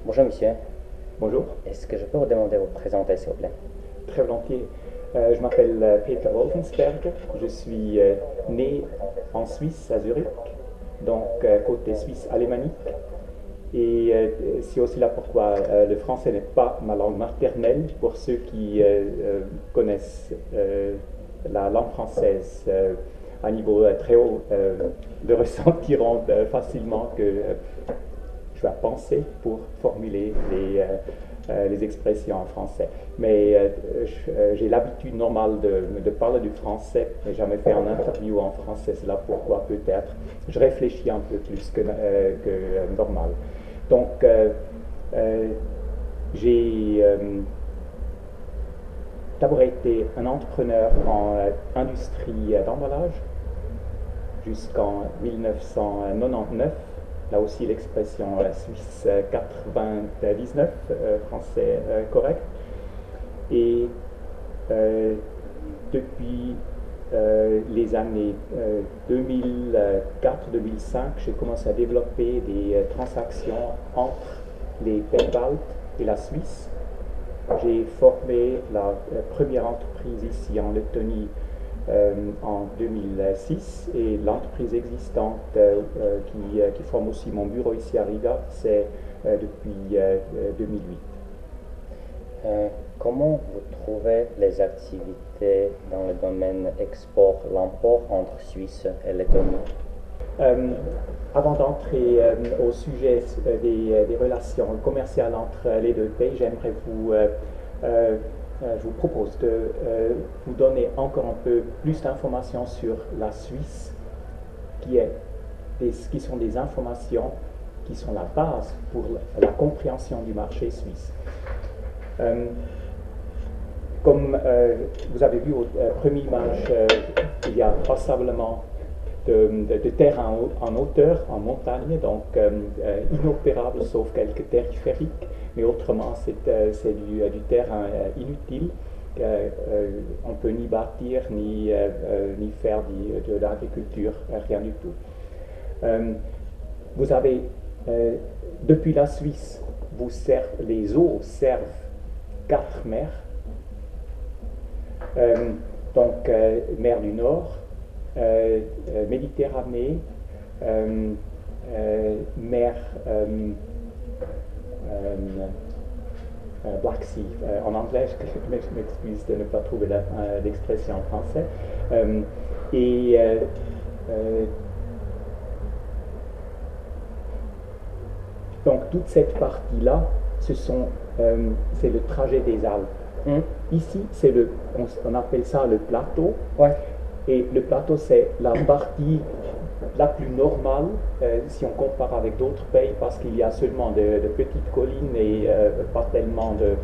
Bonjour monsieur, Bonjour, est-ce que je peux vous demander de vous présenter s'il vous plaît? très volontiers. Je m'appelle Peter Wolfensberger, je suis né en Suisse, à Zurich, donc côté suisse alémanique. Et c'est aussi là pourquoi le français n'est pas ma langue maternelle. Pour ceux qui connaissent la langue française à niveau très haut, le ressentiront facilement que je dois penser pour formuler les expressions en français. Mais j'ai l'habitude normale de parler du français, mais jamais fait une interview en français, c'est là pourquoi peut-être je réfléchis un peu plus que normal. Donc, j'ai d'abord été un entrepreneur en industrie d'emballage jusqu'en 1999. Là aussi l'expression suisse 99, français correct. Et depuis les années 2004-2005, j'ai commencé à développer des transactions entre les Pays-Baltes et la Suisse. J'ai formé la première entreprise ici en Lettonie en 2006 et l'entreprise existante qui forme aussi mon bureau ici à Riga, c'est depuis 2008. Comment vous trouvez les activités dans le domaine export-l'import entre Suisse et Lettonie? Avant d'entrer au sujet des relations commerciales entre les deux pays, j'aimerais je vous propose de vous donner encore un peu plus d'informations sur la Suisse, qui sont des informations qui sont la base pour la compréhension du marché suisse. Comme vous avez vu au premier image, il y a passablement de terre en hauteur, en montagne, donc inopérable sauf quelques périphériques, mais autrement c'est du terrain inutile. On ne peut ni bâtir ni faire de l'agriculture, rien du tout. Vous avez, depuis la Suisse, les eaux servent 4 mers. Donc mer du Nord, Méditerranée, mer Black Sea en anglais, je m'excuse de ne pas trouver l'expression en français. Donc toute cette partie-là, c'est le trajet des Alpes. Ici, on appelle ça le plateau. Ouais. Et le plateau, c'est la partie la plus normale si on compare avec d'autres pays, parce qu'il y a seulement de petites collines et pas tellement de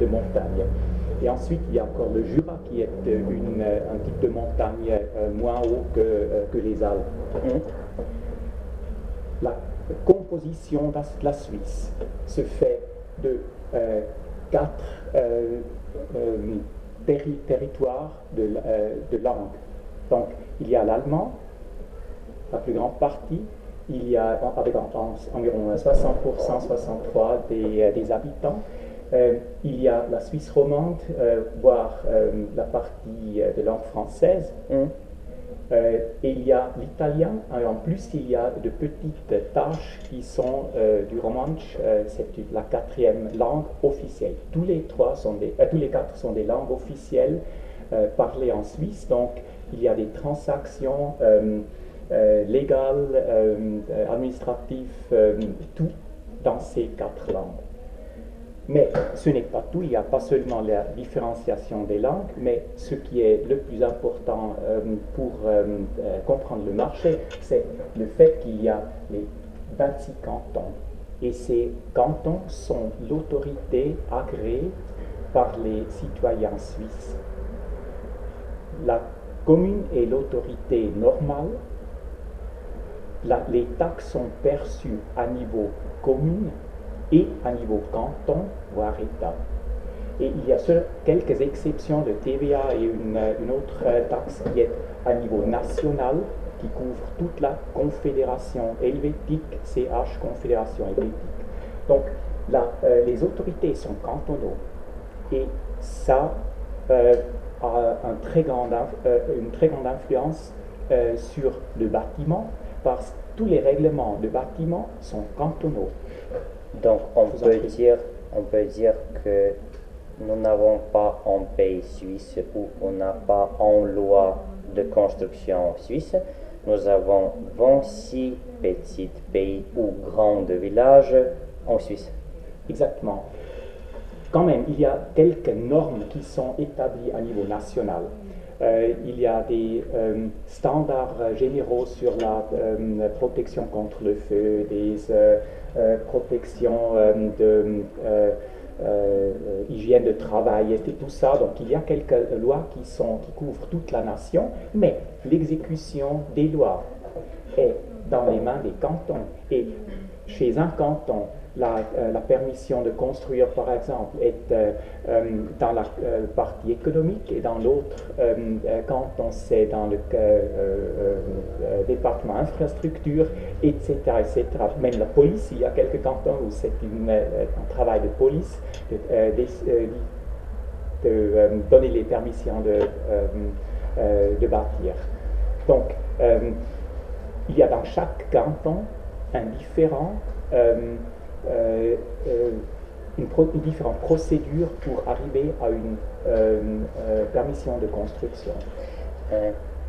montagnes. Et ensuite, il y a encore le Jura qui est un type de montagne moins haut que les Alpes. La composition de la Suisse se fait de 4 territoires de langue. Donc, il y a l'allemand, la plus grande partie, il y a avec environ 60%, 63% des habitants. Il y a la Suisse romande, voire la partie de langue française. Et il y a l'italien, et en plus il y a de petites tâches qui sont du romanche, c'est la 4e langue officielle. Tous les 4 sont des langues officielles parlées en Suisse, donc il y a des transactions légales, administratives, tout dans ces 4 langues. Mais ce n'est pas tout, il n'y a pas seulement la différenciation des langues, mais ce qui est le plus important pour comprendre le marché, c'est le fait qu'il y a les 26 cantons. Et ces cantons sont l'autorité agréée par les citoyens suisses. La commune est l'autorité normale. Les taxes sont perçues à niveau commune et à niveau canton, voire État. Et il y a quelques exceptions de TVA et une autre taxe qui est à niveau national, qui couvre toute la Confédération helvétique, CH, Confédération helvétique. Donc, les autorités sont cantonaux et ça a une très grande influence sur le bâtiment parce que tous les règlements de bâtiment sont cantonaux. Donc on peut dire que nous n'avons pas un pays suisse où on n'a pas une loi de construction suisse. Nous avons 26 petits pays ou grands villages en Suisse. Exactement. Quand même, il y a quelques normes qui sont établies à niveau national. Il y a des standards généraux sur la protection contre le feu, des protections de hygiène de travail et tout ça. Donc il y a quelques lois qui couvrent toute la nation, mais l'exécution des lois est dans les mains des cantons. Et chez un canton, la permission de construire, par exemple, est dans la partie économique et dans l'autre canton, c'est dans le département infrastructure, etc., etc. Même la police, il y a quelques cantons où c'est un travail de police de donner les permissions de bâtir. Donc, il y a dans chaque canton un différent une différente procédure pour arriver à une permission de construction.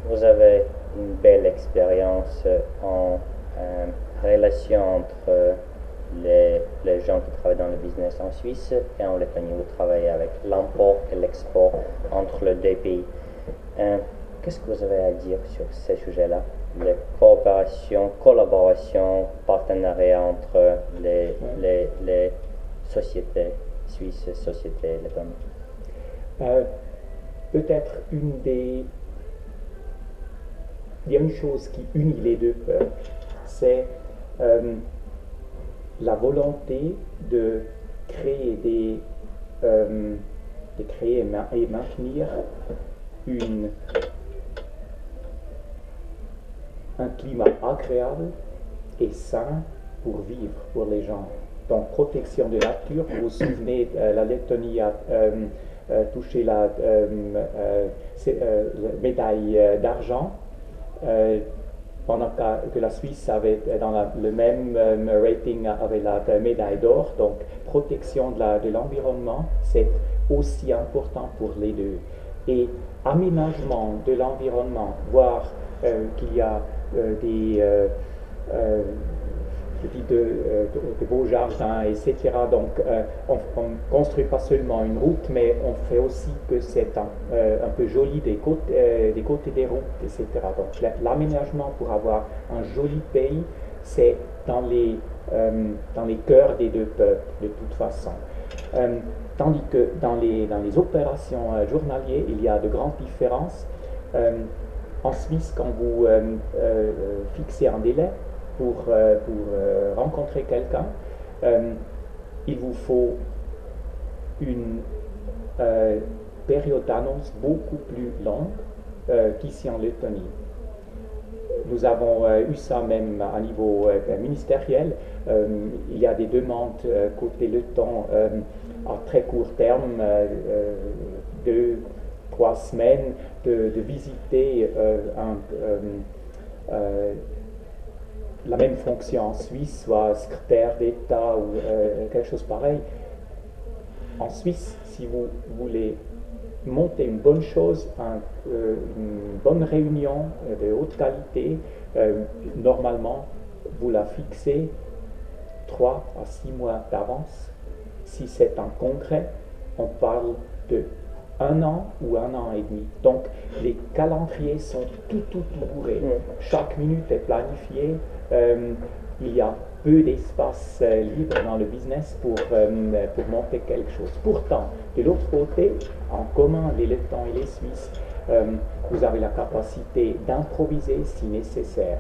Vous avez une belle expérience en relation entre les gens qui travaillent dans le business en Suisse et en Lettonie. Vous travaillez avec l'import et l'export entre les deux pays. Qu'est-ce que vous avez à dire sur ces sujets-là? Les coopérations, collaborations, partenariats entre les sociétés suisses et sociétés lettonnes? Peut-être il y a une chose qui unit les deux peuples, c'est la volonté de créer et maintenir un climat agréable et sain pour vivre pour les gens. Donc, protection de la nature, vous vous souvenez, la Lettonie a touché la médaille d'argent, pendant que la Suisse avait, dans le même rating, avait la médaille d'or. Donc, protection de l'environnement, c'est aussi important pour les deux. Et aménagement de l'environnement, voir qu'il y a de beaux jardins, etc. Donc, on ne construit pas seulement une route, mais on fait aussi que c'est un peu joli des côtés des routes, etc. Donc, l'aménagement pour avoir un joli pays, c'est dans les cœurs des deux peuples, de toute façon. Tandis que dans les opérations journalières, il y a de grandes différences. En Suisse, quand vous fixez un délai pour rencontrer quelqu'un, il vous faut une période d'annonce beaucoup plus longue qu'ici en Lettonie. Nous avons eu ça même à niveau ministériel. Il y a des demandes côté letton à très court terme, 2-3 semaines, de visiter la même fonction en Suisse, soit secrétaire d'État ou quelque chose pareil. En Suisse, si vous voulez monter une bonne chose, une bonne réunion de haute qualité, normalement, vous la fixez 3 à 6 mois d'avance. Si c'est un congrès, on parle de 1 an ou 1 an et demi. Donc, les calendriers sont tout bourrés. Chaque minute est planifiée. Il y a peu d'espace libre dans le business pour monter quelque chose. Pourtant, de l'autre côté, en commun, les Lettons et les Suisses, vous avez la capacité d'improviser si nécessaire.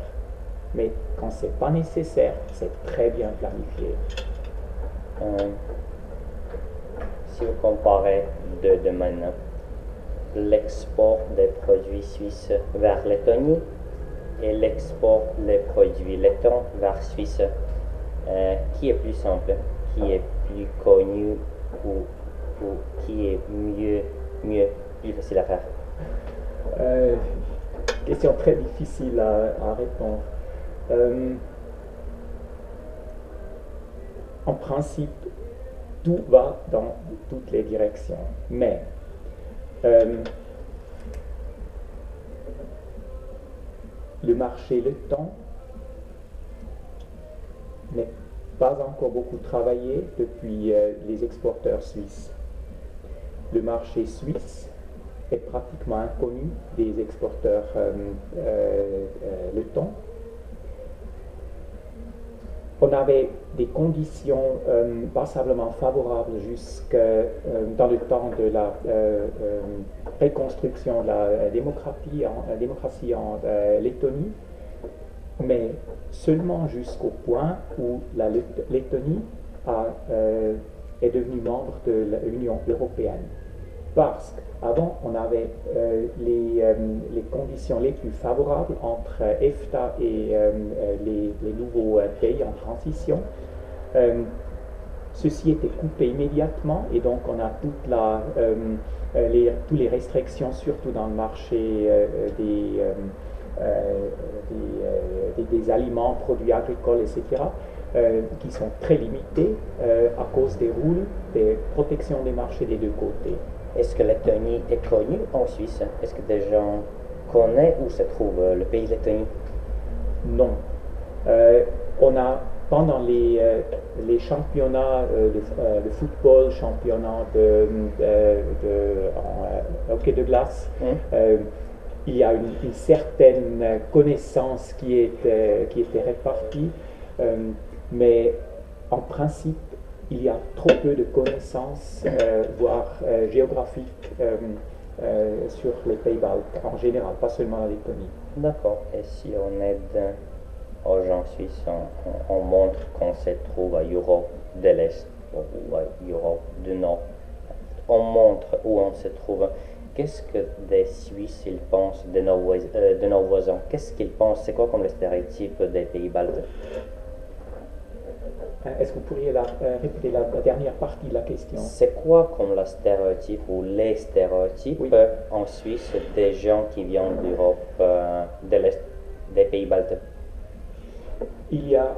Mais quand ce n'est pas nécessaire, c'est très bien planifié. Si vous comparez deux domaines, l'export des produits suisses vers Lettonie et l'export des produits lettons vers Suisse, qui est plus simple? qui est plus connu ou qui est mieux, plus facile à faire? Question très difficile à répondre. En principe, tout va dans toutes les directions, mais le marché, le temps, n'est pas encore beaucoup travaillé depuis les exporteurs suisses. Le marché suisse est pratiquement inconnu des exporteurs le temps. On avait des conditions passablement favorables jusque dans le temps de la reconstruction de la démocratie en Lettonie, mais seulement jusqu'au point où la Lettonie est devenue membre de l'Union européenne. Parce qu'avant, on avait les conditions les plus favorables entre EFTA et les nouveaux pays en transition. Ceci était coupé immédiatement et donc on a toutes les restrictions, surtout dans le marché des aliments, produits agricoles, etc., qui sont très limitées à cause des rôles des protections des marchés des deux côtés. Est-ce que Lettonie est connue en Suisse? Est-ce que des gens connaissent où se trouve le pays Lettonie? Non. On a, pendant les championnats de football, championnats de hockey de glace, il y a une certaine connaissance qui était répartie, mais en principe, il y a trop peu de connaissances, voire géographiques, sur les pays baltes en général, pas seulement la Lettonie. D'accord. Et si on aide aux gens suisses, on montre qu'on se trouve à Europe de l'Est ou à Europe du Nord, on montre où on se trouve. Qu'est-ce que des Suisses ils pensent de nos voisins? Qu'est-ce qu'ils pensent? C'est quoi comme le stéréotype des pays baltes? Est-ce que vous pourriez répéter la dernière partie de la question? C'est quoi comme le stéréotype ou les stéréotypes en Suisse des gens qui viennent d'Europe de l'Est, des pays baltes? Il y a,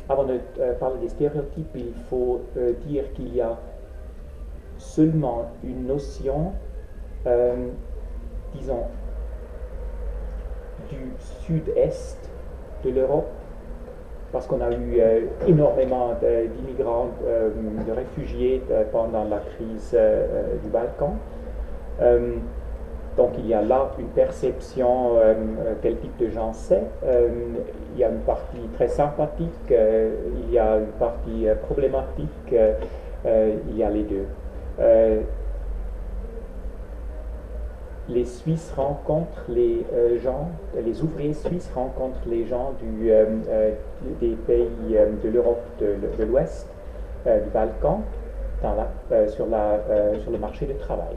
avant de parler des stéréotypes, il faut dire qu'il y a seulement une notion, disons, du sud-est de l'Europe, parce qu'on a eu énormément d'immigrants, de réfugiés pendant la crise du Balkan. Donc il y a là une perception quel type de gens c'est. Il y a une partie très sympathique, il y a une partie problématique, il y a les deux. Les Suisses rencontrent les gens, les ouvriers suisses rencontrent les gens des pays de l'Europe de l'Ouest, du Balkan, sur le marché du travail.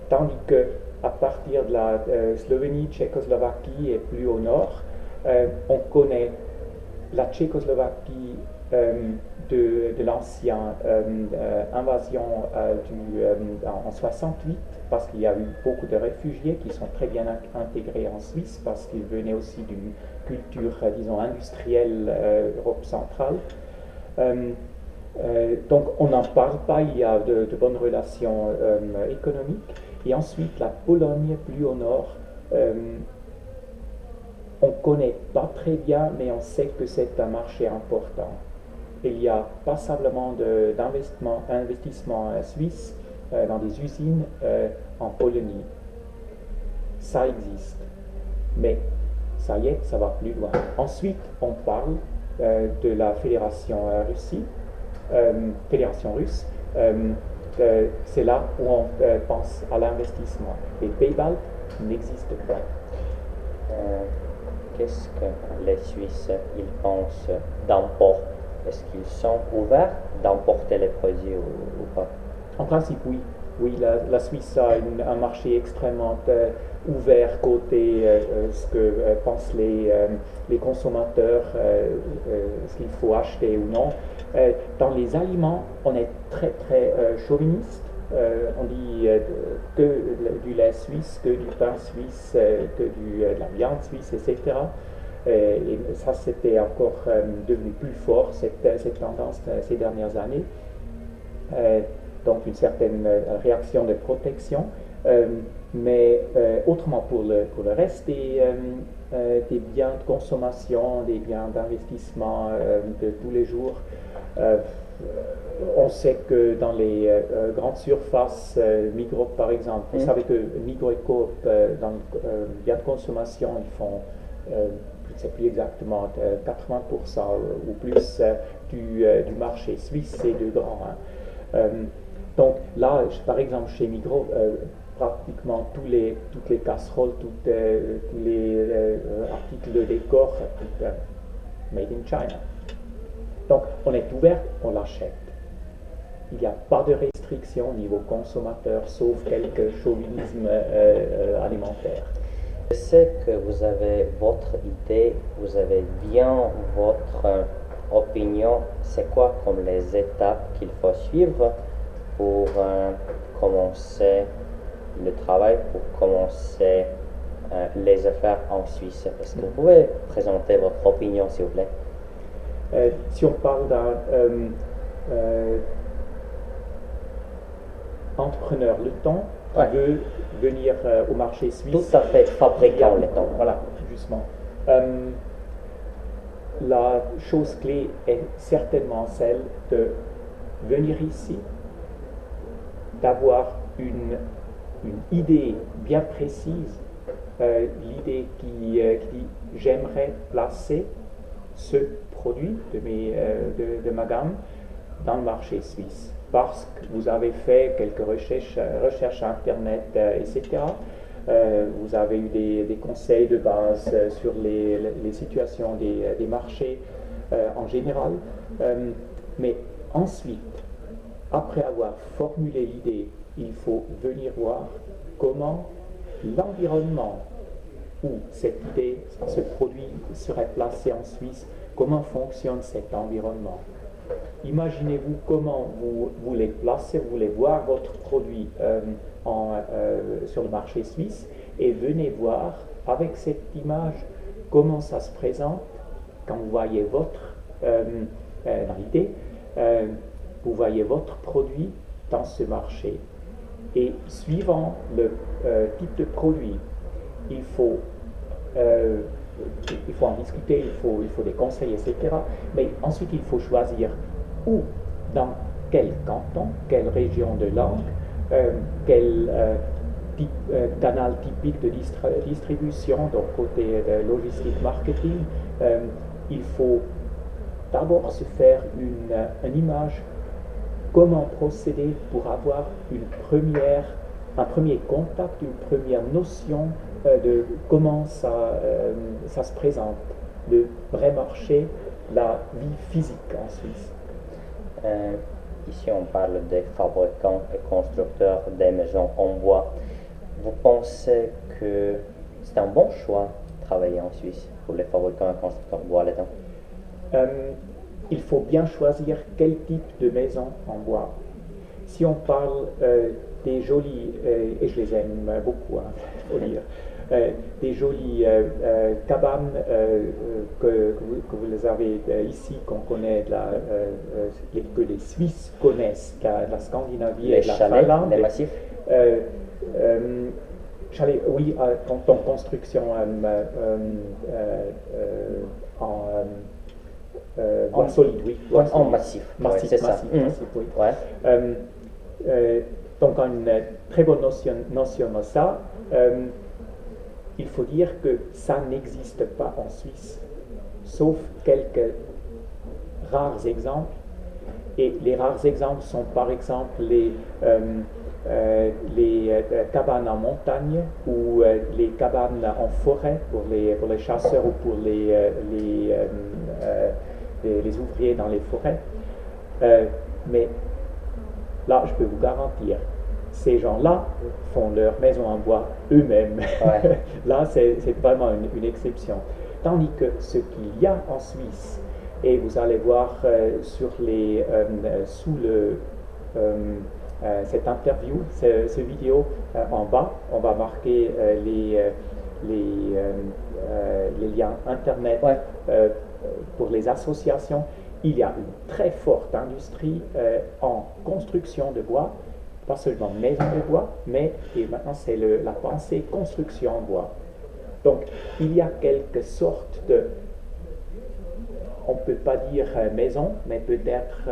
Tandis qu'à partir de la Slovénie, Tchécoslovaquie et plus au nord, on connaît la Tchécoslovaquie de l'ancienne invasion en 68, parce qu'il y a eu beaucoup de réfugiés qui sont très bien intégrés en Suisse, parce qu'ils venaient aussi d'une culture, disons, industrielle Europe centrale. Donc on n'en parle pas, il y a de bonnes relations économiques. Et ensuite, la Pologne, plus au nord, on ne connaît pas très bien, mais on sait que c'est un marché important. Il y a passablement d'investissements suisses dans des usines en Pologne. Ça existe. Mais ça y est, ça va plus loin. Ensuite, on parle de la Fédération russe. C'est là où on pense à l'investissement. Les pays baltes n'existent pas. Qu'est-ce que les Suisses ils pensent d'import? Est-ce qu'ils sont ouverts d'importer les produits ou pas? En principe, oui. Oui, la Suisse a un marché extrêmement ouvert côté ce que pensent les consommateurs, ce qu'il faut acheter ou non. Dans les aliments, on est très très chauviniste. On dit que du lait suisse, que du pain suisse, que de la viande suisse, etc. Et ça, c'était encore devenu plus fort, cette tendance ces dernières années. Donc une certaine réaction de protection, mais autrement pour le reste des biens de consommation, des biens d'investissement de tous les jours, on sait que dans les grandes surfaces, Migros par exemple, vous savez que Migros et Coop, dans le bien de consommation, ils font, je ne sais plus exactement, 80% ou plus du marché suisse, c'est de grands. Donc là, par exemple, chez Migros, pratiquement toutes les casseroles, tous les articles de décor, tout made in China. Donc on est ouvert, on l'achète. Il n'y a pas de restrictions au niveau consommateur, sauf quelques chauvinismes alimentaires. Je sais que vous avez votre idée, vous avez bien votre opinion. C'est quoi comme les étapes qu'il faut suivre pour commencer le travail, pour commencer les affaires en Suisse? Est-ce que vous pouvez présenter votre opinion, s'il vous plaît? Si on parle d'un entrepreneur laiton qui veut venir au marché suisse. Tout à fait, fabricant laiton. Voilà, justement. La chose clé est certainement celle de venir ici, d'avoir une idée bien précise, l'idée qui dit j'aimerais placer ce produit de ma gamme dans le marché suisse parce que vous avez fait quelques recherches Internet, etc. Vous avez eu des conseils de base sur les situations des marchés en général. Mais ensuite, après avoir formulé l'idée, il faut venir voir comment l'environnement où cette idée, ce produit serait placé en Suisse, comment fonctionne cet environnement. Imaginez-vous comment vous voulez placer, vous voulez voir votre produit sur le marché suisse et venez voir avec cette image comment ça se présente quand vous voyez dans l'idée, vous voyez votre produit dans ce marché. Et suivant le type de produit, il faut en discuter, il faut des conseils, etc. Mais ensuite, il faut choisir où, dans quel canton, quelle région de langue, quel canal typique de distribution, donc côté logistique, marketing. Il faut d'abord se faire une image, comment procéder pour avoir un premier contact, une première notion de comment ça se présente, le vrai marché, la vie physique en Suisse. Ici, on parle des fabricants et constructeurs des maisons en bois. Vous pensez que c'est un bon choix de travailler en Suisse pour les fabricants et constructeurs de bois laiton? Il faut bien choisir quel type de maison en bois. Si on parle des jolies, et je les aime beaucoup, faut dire, des jolies cabanes que vous les avez ici, qu'on connaît, que les Suisses connaissent, la Scandinavie et la Finlande. Les massifs. Chalet, oui, en construction en solide, oui. En massif. Massif, c'est ça. Massif, oui. Ouais. Donc, une très bonne notion de ça. Il faut dire que ça n'existe pas en Suisse, sauf quelques rares exemples. Et les rares exemples sont par exemple les cabanes en montagne ou les cabanes en forêt pour les chasseurs ou pour les ouvriers dans les forêts. Mais là, je peux vous garantir, ces gens-là font leur maison en bois eux-mêmes. Ouais. Là, c'est vraiment une exception. Tandis que ce qu'il y a en Suisse, et vous allez voir sous cette interview, ce vidéo en bas, on va marquer les liens Internet Ouais. pour les associations. Il y a une très forte industrie en construction de bois, pas seulement maison de bois, mais et maintenant c'est la pensée construction en bois. Donc il y a quelque sorte de, on ne peut pas dire maison, mais peut-être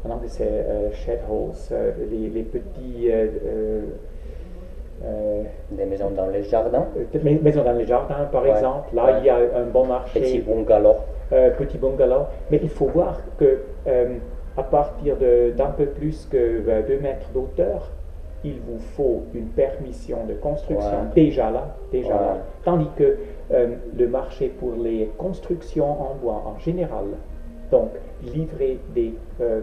en anglais c'est shed halls, les petits Des maisons dans les jardins, maisons dans les jardins par Ouais, exemple. Là ouais. il y a un bon marché. petits bungalows. Petit bungalow, mais il faut voir que à partir d'un peu plus que 2 mètres d'auteur, il vous faut une permission de construction Ouais. déjà là. Ouais. Tandis que le marché pour les constructions en bois en général, donc livrer des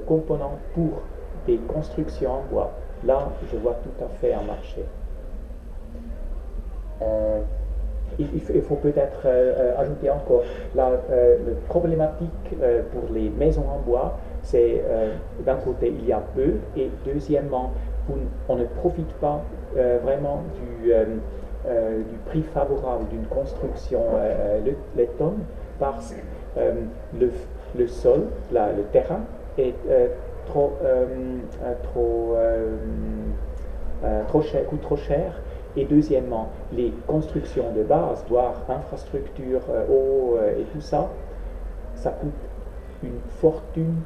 composants pour des constructions en bois, là je vois tout à fait un marché. Il faut peut-être ajouter encore la problématique pour les maisons en bois, c'est d'un côté il y a peu et deuxièmement on ne profite pas vraiment du prix favorable d'une construction lettonne parce que le sol, le terrain est coûte trop cher. Et deuxièmement, les constructions de base, voire infrastructures, eau et tout ça, ça coûte une fortune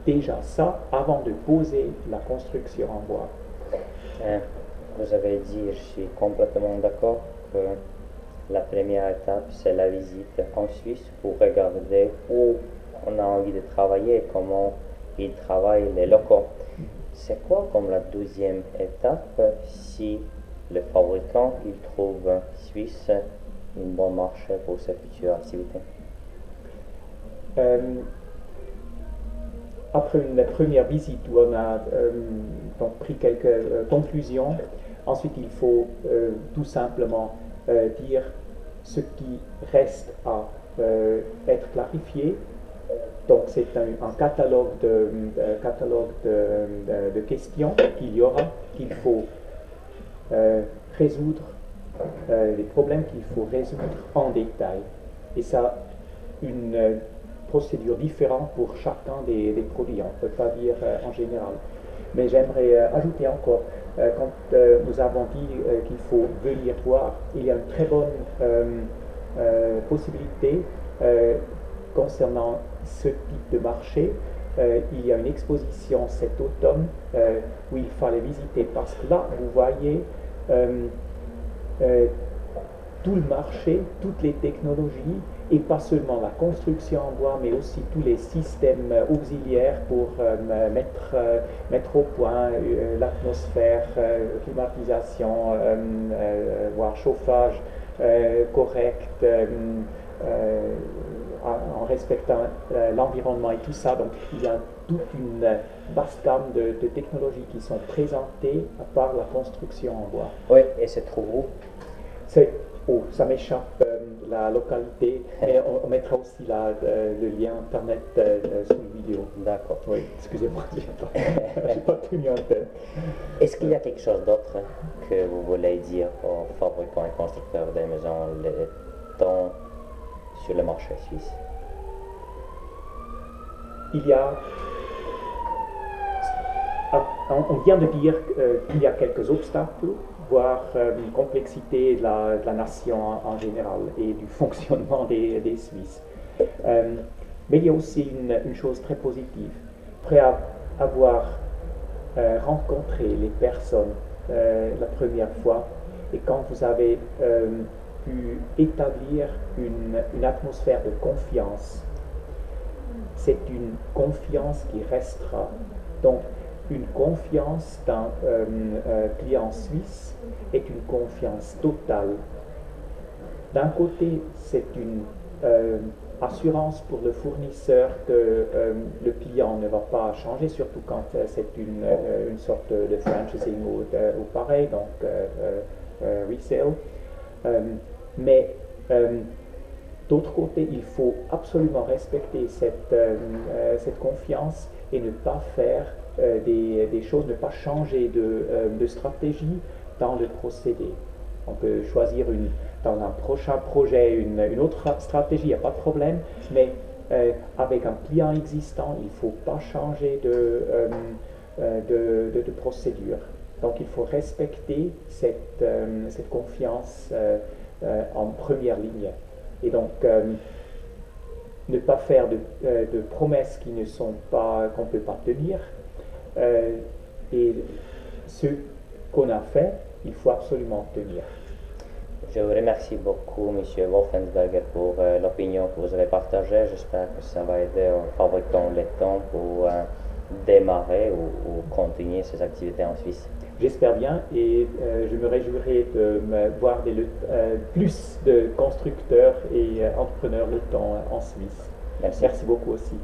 déjà ça avant de poser la construction en bois. Vous avez dit, je suis complètement d'accord que la première étape, c'est la visite en Suisse pour regarder où on a envie de travailler et comment ils travaillent les locaux. C'est quoi comme la deuxième étape si le fabricant il trouve en Suisse un bon marché pour sa future activité? Après une première visite où on a donc pris quelques conclusions, ensuite il faut tout simplement dire ce qui reste à être clarifié. Donc c'est un catalogue de questions qu'il y aura, qu'il faut résoudre, des problèmes qu'il faut résoudre en détail. Et ça, une procédure différente pour chacun des produits, on ne peut pas dire en général. Mais j'aimerais ajouter encore, quand nous avons dit qu'il faut venir voir, il y a une très bonne possibilité concernant ce type de marché. Il y a une exposition cet automne où il fallait visiter parce que là, vous voyez tout le marché, toutes les technologies et pas seulement la construction en bois, mais aussi tous les systèmes auxiliaires pour mettre au point l'atmosphère, climatisation, voire chauffage correct, en respectant l'environnement et tout ça. Donc il y a toute une vaste gamme de technologies qui sont présentées à part la construction en bois. Oui, et c'est trop gros. Ça m'échappe la localité, mais on mettra aussi le lien internet sous la vidéo. D'accord. Oui, excusez-moi, je n'ai pas tenu en tête. Est-ce qu'il y a quelque chose d'autre que vous voulez dire aux fabricants et constructeurs des maisons les temps sur le marché suisse? Il y a, on vient de dire qu'il y a quelques obstacles, voire une complexité de la nation en général et du fonctionnement des Suisses. Mais il y a aussi une chose très positive. Après avoir rencontré les personnes la première fois et quand vous avez pu établir une atmosphère de confiance, c'est une confiance qui restera. Donc, une confiance d'un client suisse est une confiance totale. D'un côté, c'est une assurance pour le fournisseur que le client ne va pas changer, surtout quand c'est une sorte de franchising ou pareil, donc resale. Mais d'autre côté, il faut absolument respecter cette confiance et ne pas faire des choses, ne pas changer de stratégie dans le procédé. On peut choisir dans un prochain projet une autre stratégie, il n'y a pas de problème, mais avec un client existant, il ne faut pas changer de procédure. Donc il faut respecter cette confiance en première ligne. Et donc ne pas faire de promesses qu'on ne peut pas tenir. Et ce qu'on a fait, il faut absolument tenir. Je vous remercie beaucoup, M. Wolfensberger, pour l'opinion que vous avez partagée. J'espère que ça va aider aux fabricants lettons pour démarrer ou continuer ces activités en Suisse. J'espère bien et je me réjouirai de voir plus de constructeurs et entrepreneurs lettons en Suisse. Merci. Merci beaucoup aussi.